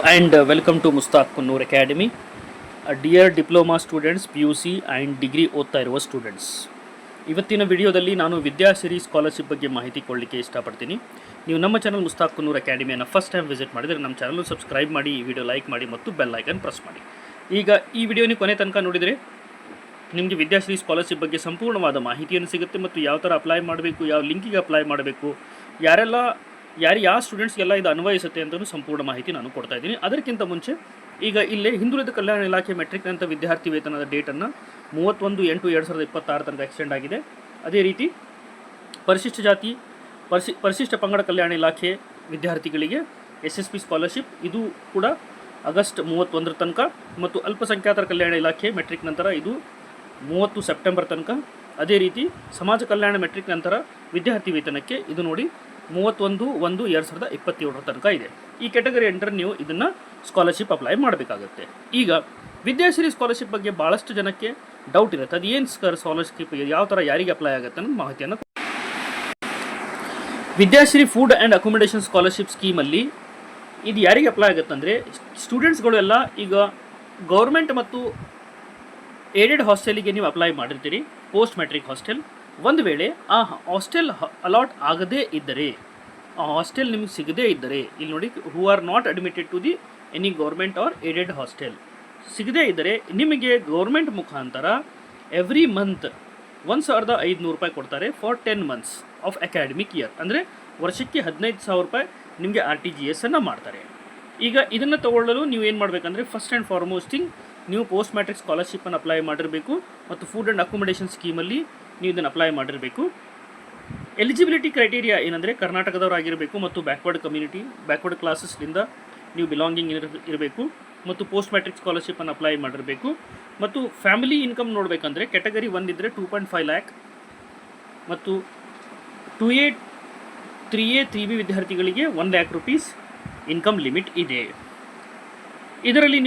and welcome to Mustaq Kunnur Academy. Dear diploma students, PUC and degree ಓದ್ತಾ ಇರುವ students, ಇವತ್ತಿನ ವಿಡಿಯೋದಲ್ಲಿ ನಾನು ವಿದ್ಯಾಸಿರಿ ಸ್ಕಾಲರ್ಶಿಪ್ ಬಗ್ಗೆ ಮಾಹಿತಿ ಕೊಡಲಿಕ್ಕೆ ಇಷ್ಟಪಡ್ತೀನಿ. ನೀವು ನಮ್ಮ ಚಾನಲ್ ಮುಸ್ತಾಕ್ ಕುನ್ನೂರ್ ಅಕಾಡೆಮಿಯನ್ನು ಫಸ್ಟ್ ಟೈಮ್ ವಿಸಿಟ್ ಮಾಡಿದರೆ ನಮ್ಮ ಚಾನಲ್ ಸಬ್ಸ್ಕ್ರೈಬ್ ಮಾಡಿ, ಈ ವಿಡಿಯೋ ಲೈಕ್ ಮಾಡಿ ಮತ್ತು ಬೆಲ್ ಐಕನ್ ಪ್ರೆಸ್ ಮಾಡಿ. ಈಗ ಈ ವಿಡಿಯೋ ನೀವು ಕೊನೆ ತನಕ ನೋಡಿದರೆ ನಿಮಗೆ ವಿದ್ಯಾಶ್ರೀ ಸ್ಕಾಲರ್ಶಿಪ್ ಬಗ್ಗೆ ಸಂಪೂರ್ಣವಾದ ಮಾಹಿತಿಯನ್ನು ಸಿಗುತ್ತೆ ಮತ್ತು ಯಾವ ಥರ ಅಪ್ಲೈ ಮಾಡಬೇಕು, ಯಾವ ಲಿಂಕಿಗೆ ಅಪ್ಲೈ ಮಾಡಬೇಕು, ಯಾವ ಸ್ಟೂಡೆಂಟ್ಸ್ಗೆಲ್ಲ ಇದು ಅನ್ವಯಿಸುತ್ತೆ ಅಂತಲೂ ಸಂಪೂರ್ಣ ಮಾಹಿತಿ ನಾನು ಕೊಡ್ತಾ ಇದ್ದೀನಿ. ಅದಕ್ಕಿಂತ ಮುಂಚೆ ಈಗ ಇಲ್ಲೇ ಹಿಂದುಳಿದ ಕಲ್ಯಾಣ ಇಲಾಖೆ ಮೆಟ್ರಿಕ್ ಅಂತ ವಿದ್ಯಾರ್ಥಿ ವೇತನದ ಡೇಟನ್ನು 31/8/2026 ತನಕ ಎಕ್ಸ್ಟೆಂಡ್ ಆಗಿದೆ. ಅದೇ ರೀತಿ ಪರಿಶಿಷ್ಟ ಜಾತಿ ಪರಿಶಿಷ್ಟ ಪಂಗಡ ಕಲ್ಯಾಣ ಇಲಾಖೆ ವಿದ್ಯಾರ್ಥಿಗಳಿಗೆ SSP ಸ್ಕಾಲರ್ಶಿಪ್ ಇದು ಕೂಡ ಆಗಸ್ಟ್ 31 ತನಕ, ಮತ್ತು ಅಲ್ಪಸಂಖ್ಯಾತರ ಕಲ್ಯಾಣ ಇಲಾಖೆ ಮೆಟ್ರಿಕ್ ನಂತರ ಇದು 30 ಸೆಪ್ಟೆಂಬರ್ ತನಕ. ಅದೇ ರೀತಿ ಸಮಾಜ ಕಲ್ಯಾಣ ಮೆಟ್ರಿಕ್ ನಂತರ ವಿದ್ಯಾರ್ಥಿ ವೇತನಕ್ಕೆ ಇದು ನೋಡಿ 31/1/2027 ತನಕ ಇದೆ. ಈ ಕ್ಯಾಟಗರಿ ಎಂಟರ್ ನೀವು ಇದನ್ನು ಸ್ಕಾಲರ್ಶಿಪ್ ಅಪ್ಲೈ ಮಾಡಬೇಕಾಗುತ್ತೆ. ಈಗ ವಿದ್ಯಾಶ್ರೀ ಸ್ಕಾಲರ್ಶಿಪ್ ಬಗ್ಗೆ ಭಾಳಷ್ಟು ಜನಕ್ಕೆ ಡೌಟ್ ಇರುತ್ತೆ, ಅದು ಏನು ಸ್ಕಾಲರ್ಶಿಪ್, ಯಾವ ಥರ ಯಾರಿಗೆ ಅಪ್ಲೈ ಆಗುತ್ತೆ ಅನ್ನೋ ಮಾಹಿತಿಯನ್ನು. ವಿದ್ಯಾಶ್ರೀ ಫುಡ್ ಆ್ಯಂಡ್ ಅಕೊಮಿಡೇಷನ್ ಸ್ಕಾಲರ್ಶಿಪ್ ಸ್ಕೀಮಲ್ಲಿ ಇದು ಯಾರಿಗೆ ಅಪ್ಲೈ ಆಗುತ್ತೆ ಅಂದರೆ, ಸ್ಟೂಡೆಂಟ್ಸ್ಗಳು ಎಲ್ಲ ಈಗ ಗೌರ್ಮೆಂಟ್ ಮತ್ತು ಏಡೆಡ್ ಹಾಸ್ಟೆಲಿಗೆ ನೀವು ಅಪ್ಲೈ ಮಾಡಿರ್ತೀರಿ, ಪೋಸ್ಟ್ ಮ್ಯಾಟ್ರಿಕ್ ಹಾಸ್ಟೆಲ್. ಒಂದು ವೇಳೆ ಆ ಹಾಸ್ಟೆಲ್ ಅಲಾಟ್ ಆಗದೇ ಇದ್ದರೆ, ಆ ಹಾಸ್ಟೆಲ್ ನಿಮಗೆ ಸಿಗದೇ ಇದ್ದರೆ, ಇಲ್ಲಿ ನೋಡಿ who are not admitted to the any government or aided hostel, ಸಿಗದೇ ಇದ್ದರೆ ನಿಮಗೆ ಗೌರ್ಮೆಂಟ್ ಮುಖಾಂತರ ಎವ್ರಿ ಮಂತ್ 1,500 ರೂಪಾಯಿ ಕೊಡ್ತಾರೆ for 10 months of academic year. ಅಂದರೆ ವರ್ಷಕ್ಕೆ 15,000 ರೂಪಾಯಿ ನಿಮಗೆ RTGS ಅನ್ನು ಮಾಡ್ತಾರೆ. ಈಗ ಇದನ್ನು ತಗೊಳ್ಳಲು ನೀವು ಏನು ಮಾಡಬೇಕಂದ್ರೆ, ಫಸ್ಟ್ ಆ್ಯಂಡ್ ಫಾರ್ಮೋಸ್ಟ್ ಥಿಂಗ್ ನೀವು ಪೋಸ್ಟ್ ಮ್ಯಾಟ್ರಿಕ್ ಸ್ಕಾಲರ್ಶಿಪ್ಪನ್ನು ಅಪ್ಲೈ ಮಾಡಿರಬೇಕು ಮತ್ತು ಫುಡ್ ಆ್ಯಂಡ್ ಅಕೊಮಿಡೇಷನ್ ಸ್ಕೀಮಲ್ಲಿ ನೀವು ಇದನ್ನು ಅಪ್ಲೈ ಮಾಡಿರಬೇಕು. ಎಲಿಜಿಬಿಲಿಟಿ ಕ್ರೈಟೀರಿಯಾ ಏನಂದರೆ ಕರ್ನಾಟಕದವರಾಗಿರಬೇಕು ಮತ್ತು ಬ್ಯಾಕ್ವರ್ಡ್ ಕ್ಲಾಸಸ್ನಿಂದ ನೀವು ಬಿಲಾಂಗಿಂಗ್ ಇರಬೇಕು ಮತ್ತು ಪೋಸ್ಟ್ ಮ್ಯಾಟ್ರಿಕ್ ಸ್ಕಾಲರ್ಶಿಪ್ಪನ್ನು ಅಪ್ಲೈ ಮಾಡಿರಬೇಕು. ಮತ್ತು ಫ್ಯಾಮಿಲಿ ಇನ್ಕಮ್ ನೋಡಬೇಕಂದ್ರೆ ಕ್ಯಾಟಗರಿ 1 ಇದ್ದರೆ 2.5 lakh ಮತ್ತು 2A 3A 3B ವಿದ್ಯಾರ್ಥಿಗಳಿಗೆ 1 lakh rupees ಇನ್ಕಮ್ ಲಿಮಿಟ್ ಇದೆ. ಇದರಲ್ಲಿ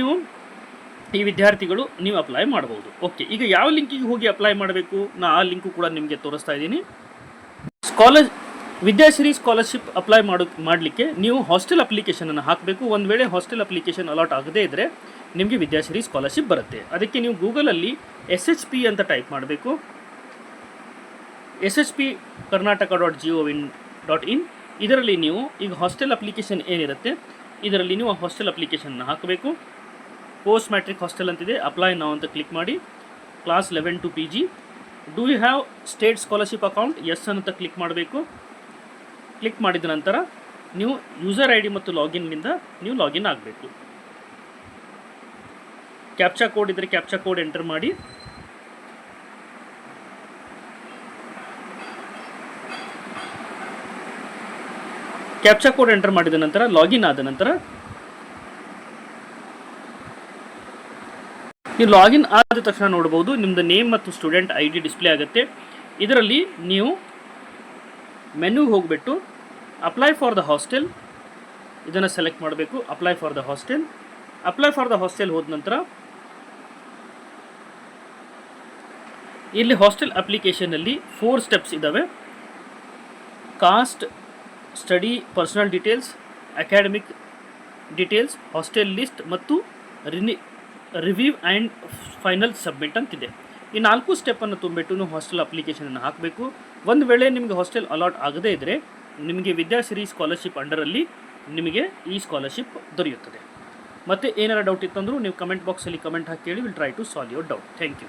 ಈ ವಿದ್ಯಾರ್ಥಿಗಳು ನೀವು ಅಪ್ಲೈ ಮಾಡ್ಬೋದು. ಓಕೆ, ಈಗ ಯಾವ ಲಿಂಕಿಗೆ ಹೋಗಿ ಅಪ್ಲೈ ಮಾಡಬೇಕು, ಆ ಲಿಂಕು ಕೂಡ ನಿಮಗೆ ತೋರಿಸ್ತಾ ಇದ್ದೀನಿ. ವಿದ್ಯಾಶ್ರೀ ಸ್ಕಾಲರ್ಶಿಪ್ ಅಪ್ಲೈ ಮಾಡಲಿಕ್ಕೆ ನೀವು ಹಾಸ್ಟೆಲ್ ಅಪ್ಲಿಕೇಶನನ್ನು ಹಾಕಬೇಕು. ಒಂದು ವೇಳೆ ಹಾಸ್ಟೆಲ್ ಅಪ್ಲಿಕೇಶನ್ ಅಲಾಟ್ ಆಗದೇ ಇದ್ದರೆ ನಿಮಗೆ ವಿದ್ಯಾಶ್ರೀ ಸ್ಕಾಲರ್ಶಿಪ್ ಬರುತ್ತೆ. ಅದಕ್ಕೆ ನೀವು ಗೂಗಲಲ್ಲಿ SHP ಅಂತ ಟೈಪ್ ಮಾಡಬೇಕು. SHP karnataka.gov.in. ಇದರಲ್ಲಿ ನೀವು ಈಗ ಹಾಸ್ಟೆಲ್ ಅಪ್ಲಿಕೇಶನ್ ಏನಿರುತ್ತೆ ಇದರಲ್ಲಿ ನೀವು ಹಾಸ್ಟೆಲ್ ಅಪ್ಲಿಕೇಶನ್ನ ಹಾಕಬೇಕು. ಪೋಸ್ಟ್ ಮ್ಯಾಟ್ರಿಕ್ ಹಾಸ್ಟೆಲ್ ಅಂತಿದೆ, ಅಪ್ಲೈ ನಾವು ಅಂತ ಕ್ಲಿಕ್ ಮಾಡಿ. Class 11 to PG. Do you have state scholarship account? Yes ಅಂತ ಕ್ಲಿಕ್ ಮಾಡಬೇಕು. ಕ್ಲಿಕ್ ಮಾಡಿದ ನಂತರ ನೀವು ಯೂಸರ್ ID ಮತ್ತು ಲಾಗಿನ್ನಿಂದ ನೀವು ಲಾಗಿನ್ ಆಗಬೇಕು. ಕ್ಯಾಪ್ಚಾ ಕೋಡ್ ಇದ್ದರೆ ಕ್ಯಾಪ್ಚಾ ಕೋಡ್ ಎಂಟರ್ ಮಾಡಿ. ಕ್ಯಾಪ್ಚಾ ಕೋಡ್ ಎಂಟರ್ ಮಾಡಿದ ನಂತರ ಲಾಗಿನ್ ಆದ ನಂತರ ನೀವು ಲಾಗಿನ್ ಆದ ತಕ್ಷಣ ನೋಡ್ಬೋದು ನಿಮ್ಮದು ನೇಮ್ ಮತ್ತು ಸ್ಟೂಡೆಂಟ್ ID ಡಿಸ್ಪ್ಲೇ ಆಗುತ್ತೆ. ಇದರಲ್ಲಿ ನೀವು ಮೆನ್ಯೂಗೆ ಹೋಗಿಬಿಟ್ಟು ಅಪ್ಲೈ ಫಾರ್ ದ ಹಾಸ್ಟೆಲ್ ಇದನ್ನು ಸೆಲೆಕ್ಟ್ ಮಾಡಬೇಕು. ಅಪ್ಲೈ ಫಾರ್ ದ ಹಾಸ್ಟೆಲ್ ಹೋದ ನಂತರ ಇಲ್ಲಿ ಹಾಸ್ಟೆಲ್ ಅಪ್ಲಿಕೇಶನಲ್ಲಿ 4 ಸ್ಟೆಪ್ಸ್ ಇದ್ದಾವೆ. Cost, study, personal details, academic details, hostel list ಮತ್ತು ರಿವ್ಯೂ ಆ್ಯಂಡ್ ಫೈನಲ್ ಸಬ್ಮಿಟ್ ಅಂತಿದೆ. ಈ 4 ಸ್ಟೆಪ್ಪನ್ನು ತುಂಬಿಟ್ಟು ನೀವು ಹಾಸ್ಟೆಲ್ ಅಪ್ಲಿಕೇಶನನ್ನು ಹಾಕಬೇಕು. ಒಂದು ವೇಳೆ ನಿಮಗೆ ಹಾಸ್ಟೆಲ್ ಅಲಾಟ್ ಆಗದೇ ಇದ್ದರೆ ನಿಮಗೆ ವಿದ್ಯಾಶ್ರೀ ಸ್ಕಾಲರ್ಶಿಪ್ ಅಂಡರಲ್ಲಿ ನಿಮಗೆ ಈ ಸ್ಕಾಲರ್ಶಿಪ್ ದೊರೆಯುತ್ತದೆ. ಮತ್ತು ಏನಾರ ಡೌಟ್ ಇತ್ತಂದರೂ ನೀವು ಕಮೆಂಟ್ ಬಾಕ್ಸಲ್ಲಿ ಕಮೆಂಟ್ ಹಾಕಿ ಹೇಳಿ, will try to solve your doubt. Thank you.